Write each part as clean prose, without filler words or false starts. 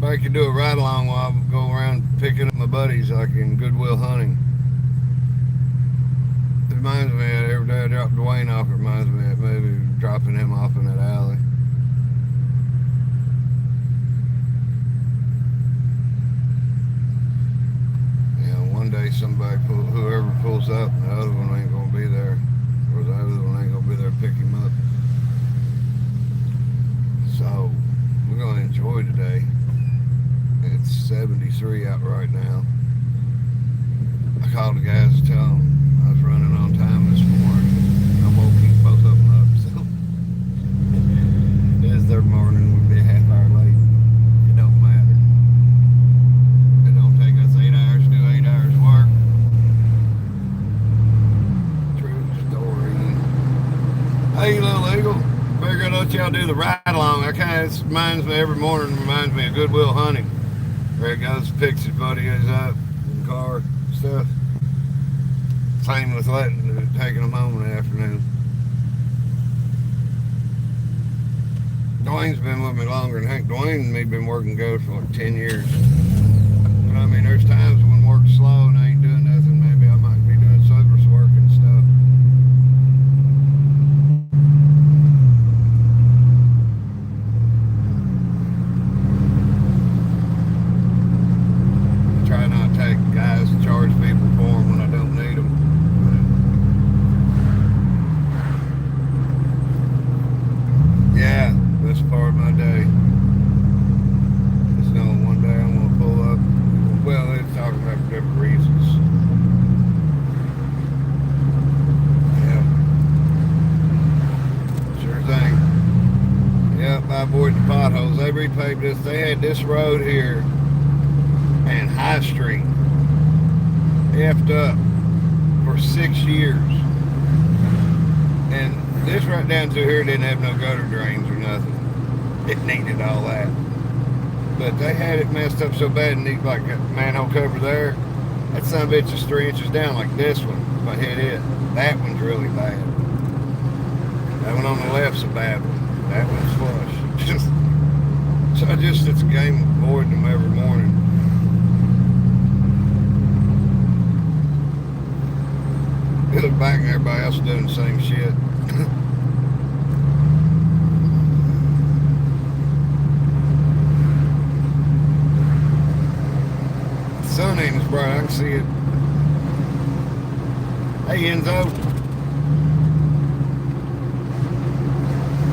I could do a ride along while I go around picking up my buddies like in Goodwill Hunting. It reminds me of every day I drop Dwayne off. It reminds me of maybe dropping him off in that alley. You know, one day whoever pulls up, the other one ain't gonna be there, or the other one ain't gonna be there to pick him up. So we're gonna enjoy today. It's 73 out right now. I called the guys to tell them I was running on time this morning. I'm gonna keep both of them up, so it is their morning. Would be a half hour late. It don't matter. It don't take us 8 hours to do 8 hours work. True story. Hey, little eagle. Figure I'll let y'all do the ride along. That kind of reminds me every morning. Reminds me of Goodwill Hunting. There he goes, picks his buddy up in the car, stuff. Same with taking them home in the afternoon. Dwayne's been with me longer than Hank. Dwayne and me been working together for like 10 years. But I mean, there's times when work's slow and I ain't doing nothing. Maybe I might be doing service work and stuff. Try not to take guys and charge people for them when I don't need them. Yeah, that's part of my day. Just knowing one day I'm gonna pull up. Well, they're talking about different reasons. Yeah, sure thing. Yep, I avoid the potholes. They repaved this. They had this road here and High Street effed up for 6 years. And this right down to here didn't have no gutter drains or nothing. It needed all that. But they had it messed up so bad and need like a manhole cover there. That son of a bitch is 3 inches down like this one. If I hit it. That one's really bad. That one on the left's a bad one. That one's flush. So it's a game of avoiding them every morning. You look back and everybody else doing the same shit. The sun ain't as bright, I can see it. Hey Enzo.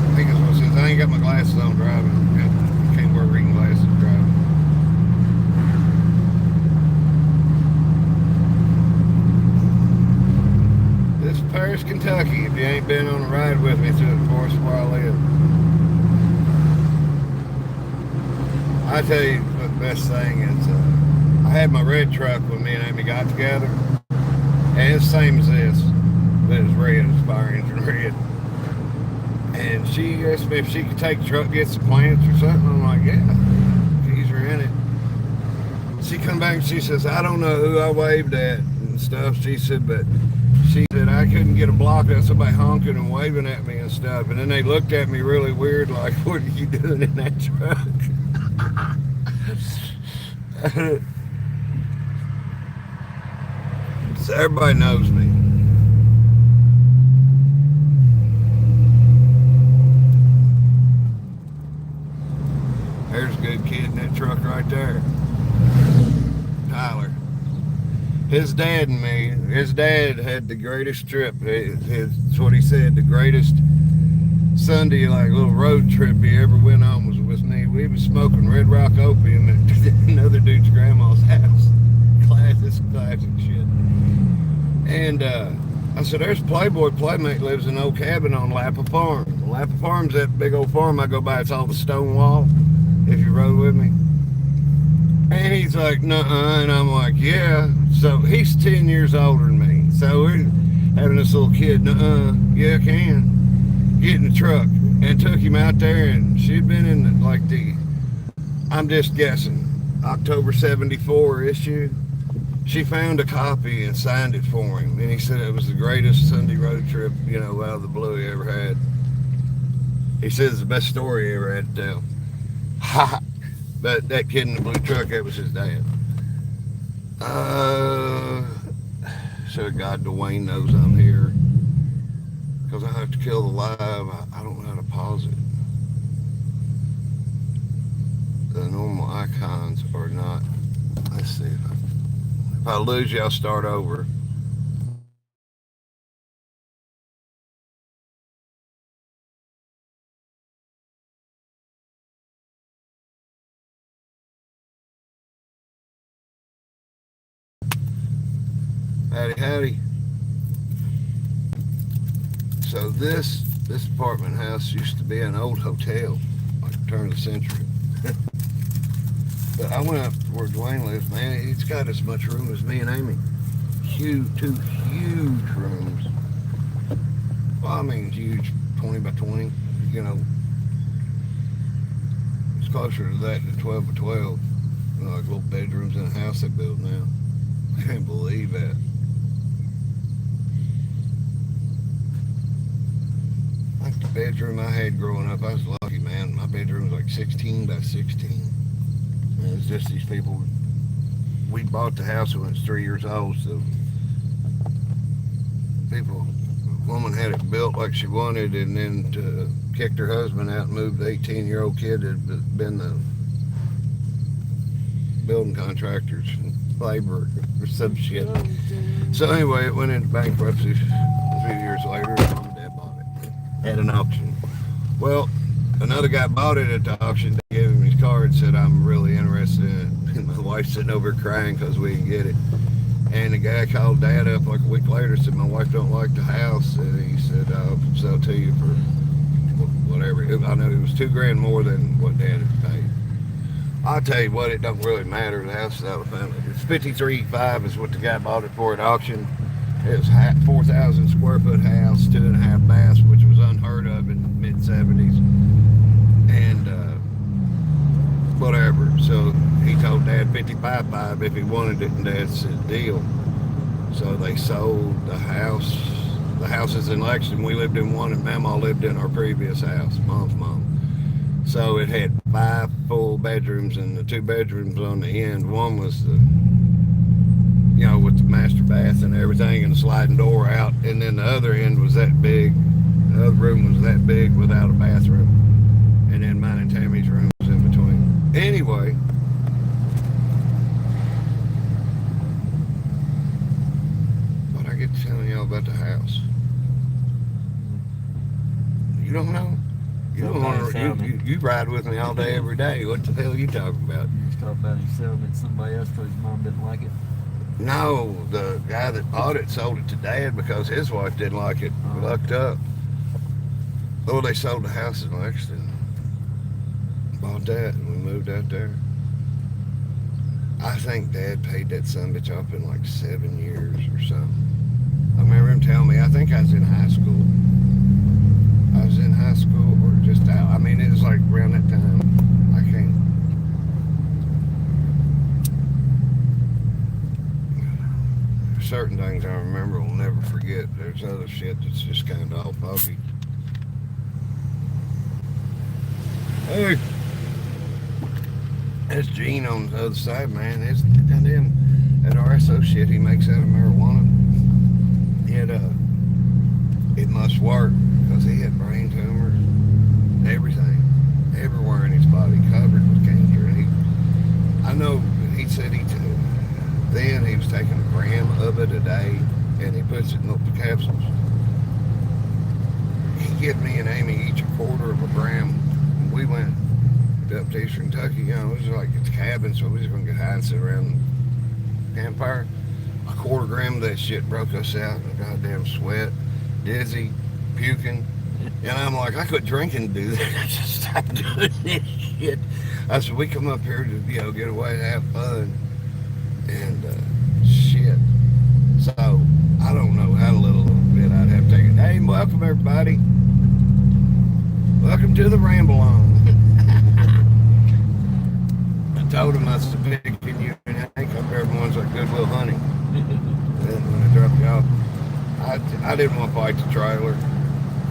I think it's what it says. I ain't got my glasses on driving. Can't wear reading glasses driving. This is Paris, Kentucky, if you ain't been on a ride with me through the forest where I live. I tell you what the best thing is, I had my red truck when me and Amy got together, and it's the same as this, but it's red, it's fire engine red. And she asked me if she could take the truck, get some plants or something. I'm like, yeah, keys are in it. She come back and she says, I don't know who I waved at and stuff. She said, but she said I couldn't get a block out, somebody honking and waving at me and stuff. And then they looked at me really weird, like, what are you doing in that truck? So everybody knows me. There's a good kid in that truck right there. Tyler. His dad and me, his dad had the greatest trip. That's what he said, the greatest Sunday, like little road trip he ever went on was with me. We was smoking Red Rock opium at another dude's grandma's house. This classic shit. And I said, there's Playboy Playmate lives in an old cabin on Lapa Farm. Lapa Farm's that big old farm I go by. It's all the stone wall, if you rode with me. And he's like, nuh-uh. And I'm like, yeah. So he's 10 years older than me. So we're having this little kid, nuh-uh, yeah, I can. Get in the truck. And took him out there, and she'd been in like I'm just guessing, October 74 issue. She found a copy and signed it for him. And he said it was the greatest Sunday road trip, out of the blue he ever had. He said it's the best story he ever had to tell. Ha! But that kid in the blue truck, that was his dad. So God, Dwayne knows I'm here. Because I have to kill the live. I don't know how to pause it. The normal icons are not. Let's see. If I lose you, I'll start over. Howdy, howdy. So this apartment house used to be an old hotel, like turn of the century. But I went up where Dwayne lives, man. It's got as much room as me and Amy. Two huge rooms. Well, I mean huge, 20 by 20. You know, it's closer to that than 12 by 12. You know, like little bedrooms in a house they build now. I can't believe that. Like the bedroom I had growing up, I was lucky, man. My bedroom was like 16 by 16. And it was just these people. We bought the house when it was 3 years old, so people, the woman had it built like she wanted, and then kicked her husband out and moved the 18-year-old kid that had been the building contractors and labor or some shit. So anyway, it went into bankruptcy a few years later. Mom and Dad bought it at an auction. Well, another guy bought it at the auction. They gave him his card, said, I'm really interested in it. And my wife's sitting over crying because we didn't get it. And the guy called Dad up like a week later, said, my wife don't like the house. And he said, I'll sell it to you for whatever. I know it was $2,000 more than what Dad had paid. I'll tell you what, it don't really matter. The house is out of family. It's $53,500 is what the guy bought it for at auction. It was a 4,000 square foot house, 2.5 baths, which was unheard of in the mid 70s. And whatever. So he told Dad $55,500 if he wanted it, and Dad said deal. So they sold the house. The house is in Lexington. We lived in one, and Mama lived in our previous house, Mom's mom. So it had 5 full bedrooms, and the 2 bedrooms on the end. One was the, you know, with the master bath and everything, and the sliding door out. And then the other end was that big. The other room was that big without a bathroom. And then mine and Tammy's room was in between. Anyway, but I get to telling y'all about the house. You don't know? You don't want to. You ride with me all day, every day. What the hell are you talking about? You just talk about him selling it to somebody else because his mom didn't like it. No, the guy that bought it sold it to Dad because his wife didn't like it. Lucked up. Oh, they sold the house in Lexington. Bought that, and we moved out there. I think Dad paid that sumbitch off in like 7 years or something. I remember him telling me. I think I was in high school. I was in high school or just out. I mean, it was like around that time. I can't. There's certain things I remember will never forget. There's other shit that's just kind of all foggy. Hey, that's Gene on the other side, man. It's and then that RSO shit he makes out of marijuana. It must work. Because he had brain tumors, everything, everywhere in his body covered with cancer. And I know he said then he was taking 1 gram of it a day, and he puts it in little capsules. He gave me and Amy each 1/4 of a gram. And we went up to Eastern Kentucky. You know, it was like it's a cabin, so we was gonna get high and sit around the campfire. 1/4 gram of that shit broke us out in a goddamn sweat, dizzy, puking. And I'm like, I quit drinking to do that. I just stopped doing this shit. I said, we come up here to, you know, get away and have fun. And shit. So I don't know how little bit I'd have taken. Hey, welcome everybody. Welcome to the Ramble On. I told him I was picking you and Hank up everyone's like Goodwill Hunting. And when I dropped you off, I didn't want to fight the trailer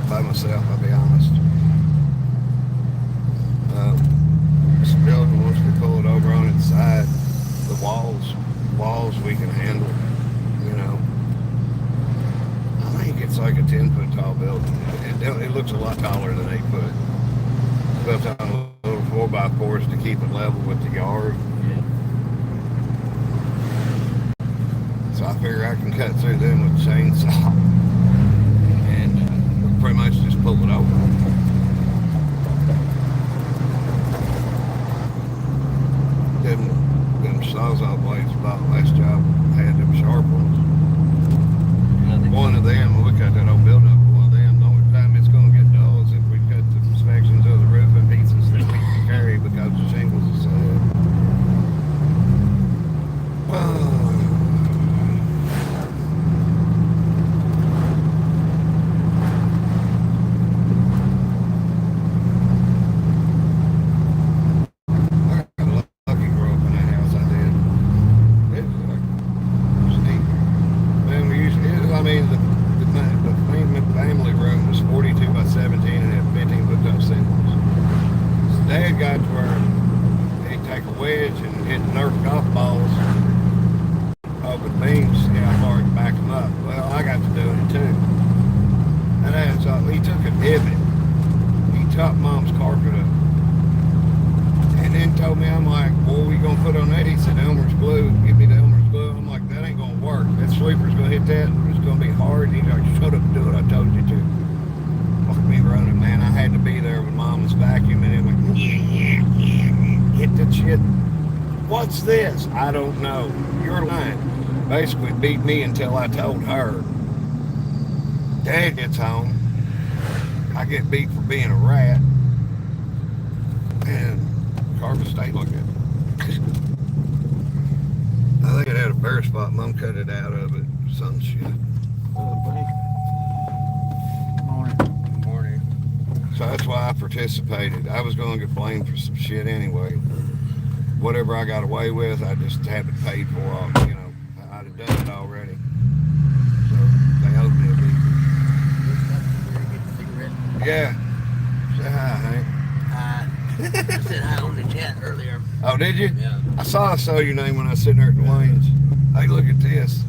by myself, I'll be honest. This building wants to be pulled walls we can handle, you know. I think it's like a 10-foot tall building. It looks a lot taller than 8 foot. Built on little 4x4s to keep it level with the yard. Yeah. So I figure I can cut through them with a chainsaw and pretty much just pull it over. Them sawzall blades about last job had them sharp ones. One of them, we cut that old building up with one of them. The only time it's going to get dull is if we cut the sections of the roof in pieces that we can carry because the shingles are so heavy. What's this? I don't know. You're lying. Basically beat me until I told her. Dad gets home. I get beat for being a rat. And Carver stayed like that. I think it had a bare spot. Mom cut it out of it. Some shit. Morning. Morning. So that's why I participated. I was going to get blamed for some shit anyway. Whatever I got away with, I just had it paid for. You know, I'd have done it already. So they owed me a beat. Yeah. Say hi, Hank. Hi. I said hi on the chat earlier. Oh, did you? Yeah. I saw your name when I was sitting there at the Wayne's. Hey, look at this.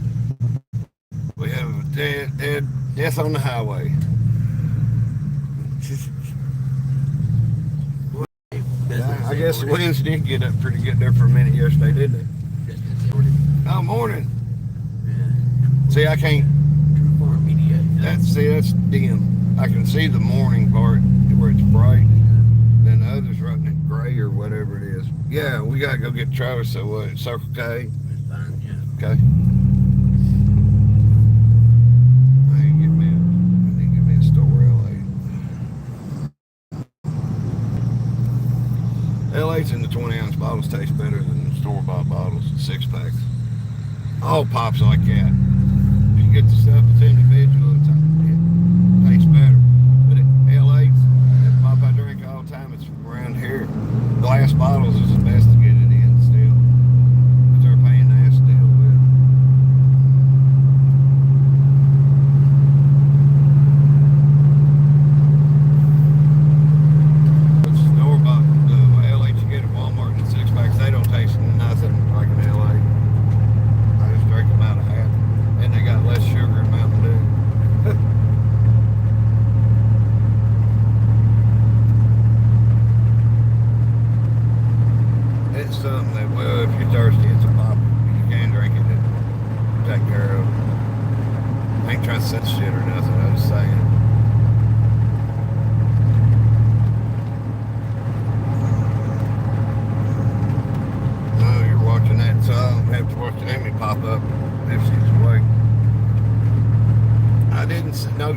We have a death on the highway. I guess the winds did get up pretty good there for a minute yesterday, didn't they? Oh, morning. Yeah. See, I can't. True Farm Media. That's dim. I can see the morning part where it's bright. Then the other's running it gray or whatever it is. Yeah, we gotta go get Travis. So what? Circle K. That's fine. Yeah. Okay. I need to get me a store LA. LA's in the 20-ounce bottles taste better than the store-bought bottles, 6-packs. All pops like that. If you get the stuff that's individual, it tastes better. But LA's, the pop I drink all the time, it's from around here. Glass bottles is the best to get it in still. But they're paying the ass to deal with.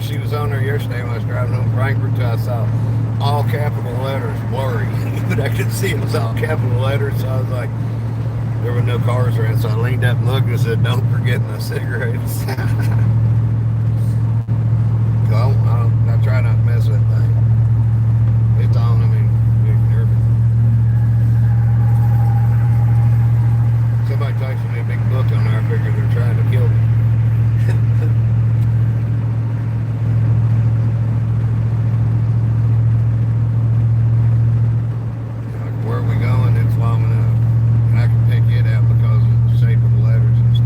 She was on there yesterday when I was driving home from Frankfurt till I saw all capital letters blurry, but I could see it was all capital letters, so I was like, there were no cars around, so I leaned up and looked and said, don't forget my cigarettes. I try not to mess with that thing. It's on, I mean, it's nervous. Somebody texted me a big book on there, I figured they're trying to kill me. Where are we going? It's long enough. And I can pick it out because of the shape of the letters and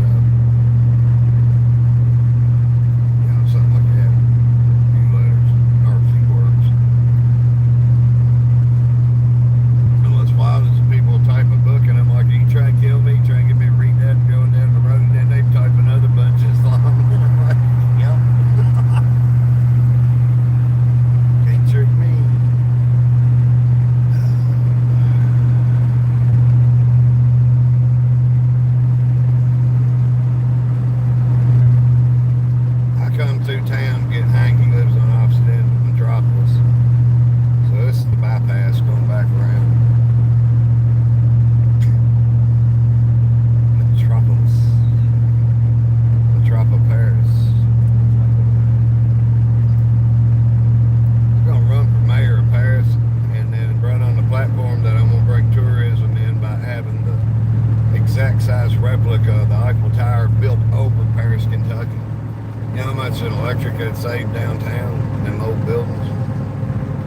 electric that saved downtown, them old buildings.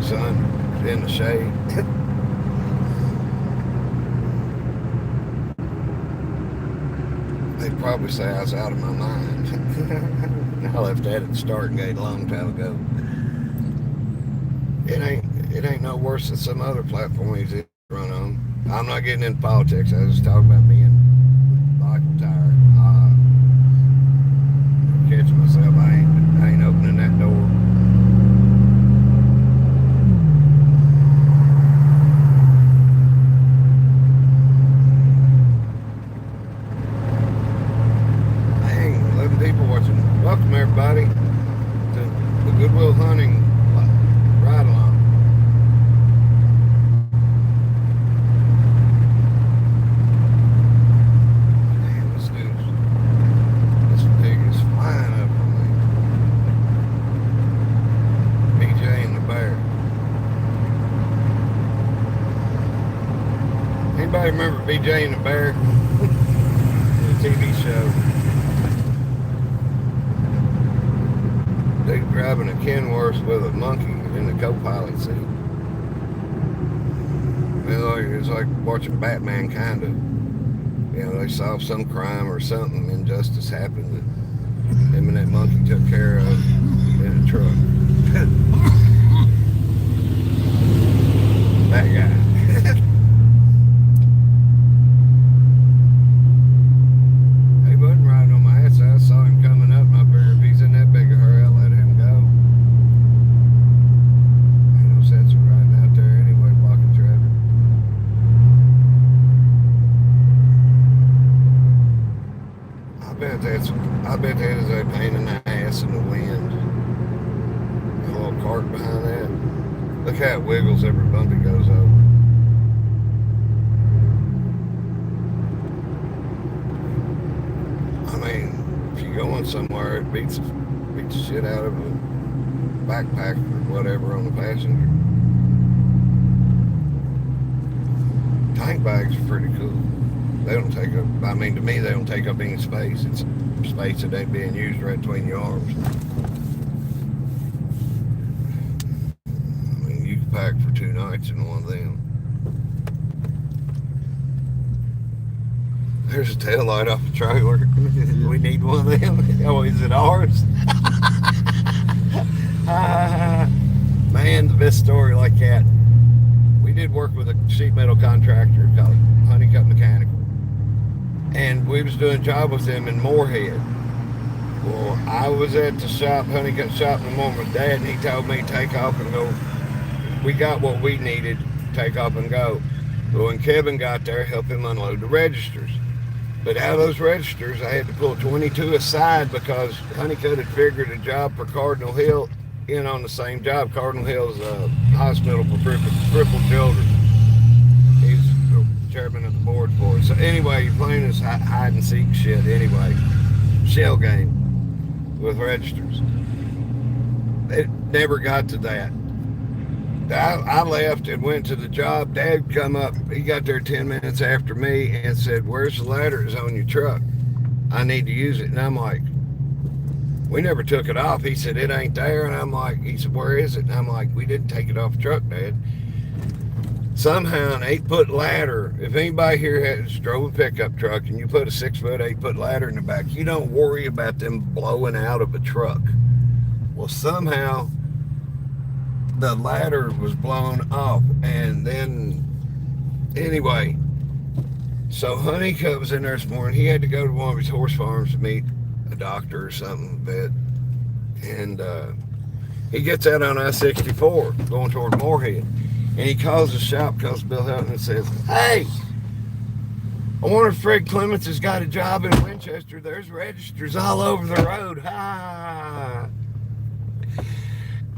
Sun in the shade. They'd probably say I was out of my mind. I left that at the starting gate a long time ago. It ain't no worse than some other platform he's run on. I'm not getting into politics. I was just talking about being like tired. Catching myself. I ain't opening that door. People watching. Welcome everybody to the Goodwill Hunting ride along. Damn, this pig is flying up on me. BJ and the bear. Anybody remember BJ and the bear? The TV show. They driving a Kenworth with a monkey in the co-pilot seat. It's like watching Batman, kind of. They solved some crime or something, injustice happened that him and that monkey took care of in a truck. That guy. He wasn't riding on my ass. I saw him coming up, and I figured if he's in that big a hurry, I'll let him go. Ain't no sense in riding out there anyway, blocking traffic. I bet that is a pain in the ass in the wind. A little cart behind that. Look how it wiggles every bump it goes over. I mean, if you're going somewhere, it beats the shit out of a backpack or whatever on the passenger. Tank bags are pretty cool. They don't take up, to me, they don't take up any space. It's space that ain't being used right between your arms. I mean, you can pack for 2 nights in one of them. There's a taillight off a trailer. We need one of them. Oh, is it ours? Man, the best story like that. We did work with a sheet metal contractor called Honeycutt Mechanical. And we was doing a job with them in Moorhead. Well, I was at the shop, Honeycutt shop in the morning with Dad, and he told me take off and go. We got what we needed, take off and go. But when Kevin got there, help him unload the registers. But out of those registers, I had to pull 22 aside because Honeycutt had figured a job for Cardinal Hill in on the same job. Cardinal Hill's a hospital for crippled children. He's the chairman of the board for it. So anyway, you're playing this hide and seek shit anyway. Shell game with registers. It never got to that. I left and went to the job. Dad come up. He got there 10 minutes after me and said, "Where's the ladders on your truck? I need to use it." And I'm like, "We never took it off." He said, "It ain't there." And I'm like, he said, "Where is it?" And I'm like, "We didn't take it off the truck, Dad." Somehow an 8-foot ladder, if anybody here has drove a pickup truck and you put a 6-foot, 8-foot ladder in the back, you don't worry about them blowing out of a truck. Well, somehow the ladder was blown off, and then anyway, so Honeycutt was in there this morning. He had to go to one of his horse farms to meet a doctor or something, vet, and he gets out on I-64 going toward Moorhead, and he calls the shop, calls Bill Helton, and says, "Hey, I wonder if Fred Clements has got a job in Winchester. There's registers all over the road. Ha!"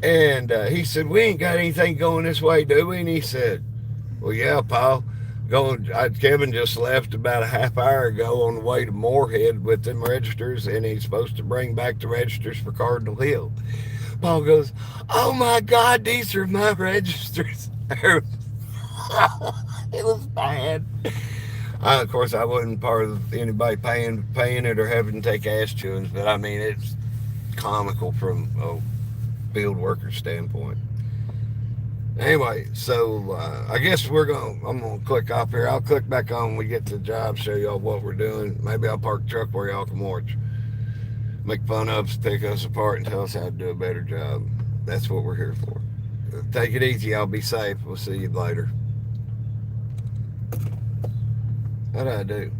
And he said, "We ain't got anything going this way, do we?" And he said, "Well, yeah, Paul. Kevin just left about a half hour ago on the way to Moorhead with them registers, and he's supposed to bring back the registers for Cardinal Hill." Paul goes, "Oh my God, these are my registers." It was bad. Of course, I wasn't part of anybody paying it or having to take ass chewings, but I mean, it's comical from a field worker standpoint. Anyway, so I guess I'm gonna click off here. I'll click back on when we get to the job, show y'all what we're doing. Maybe I'll park the truck where y'all can watch, make fun of us, pick us apart, and tell us how to do a better job. That's what we're here for. Take it easy. Y'all be safe. We'll see you later. How do I do?